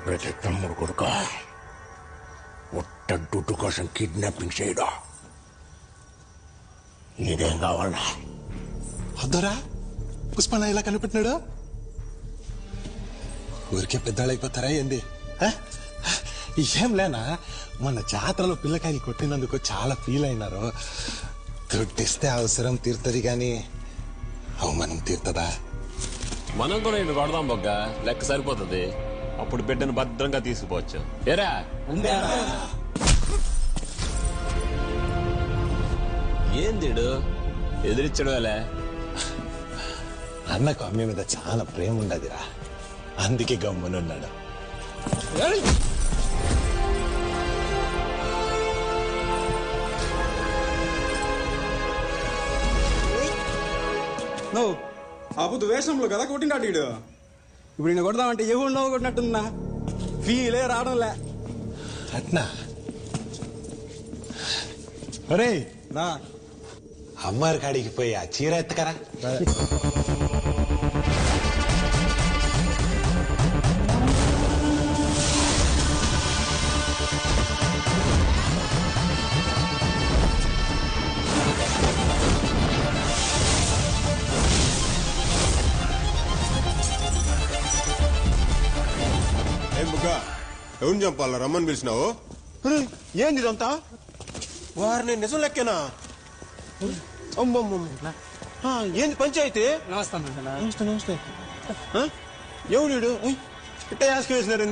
ప్రతి తమ్ముడు కొడుక ఒట్ట దుడ్డు కోసం కిడ్నాపింగ్ చేయడా నీదేం కావాలా? వద్దరా పుష్పన్న ఇలా కనిపెట్టినాడు. ఊరికే పెద్దాళ్ళైపోతారా ఏంది? ఏం లేనా, మన జాతరలో పిల్లకాయలు కొట్టినందుకు చాలా ఫీల్ అయినారు. దుడ్డిస్తే అవసరం తీరుతుంది కానీ అవమానం తీరుతుందా? మనం కూడా ఇటు కొడదాం బొగ్గ, లెక్క సరిపోతుంది. అప్పుడు బిడ్డను భద్రంగా తీసుకుపోవచ్చు. ఏరా ఏందిడు ఎదిరించడలే? అన్నకు అమ్మ మీద చాలా ప్రేమ ఉండదురా, అందుకే గమ్మునున్నాడు. నువ్వు అబుద్ధ వేషంలో కదా కొట్టింటాడు వీడు. ఇప్పుడు నేను కొడదామంటే ఎవరు నవ్వు కొట్టినట్టుందా? ఫీలే రావడంలే. అట్నా? ఒరే నా అమ్మారి కాడికి పోయి ఆ చీర ఎత్తకరా. ఏం బుక్క ఎవరిని చంపాలా? రమ్మని పిలిచినావు? ఏంది ఇదంతా? వారిని నిజం లెక్కేనా? ఏంది పంచాయతీ? నమస్తే. ఎవడు ఇట్ట యాసక వేసినారు?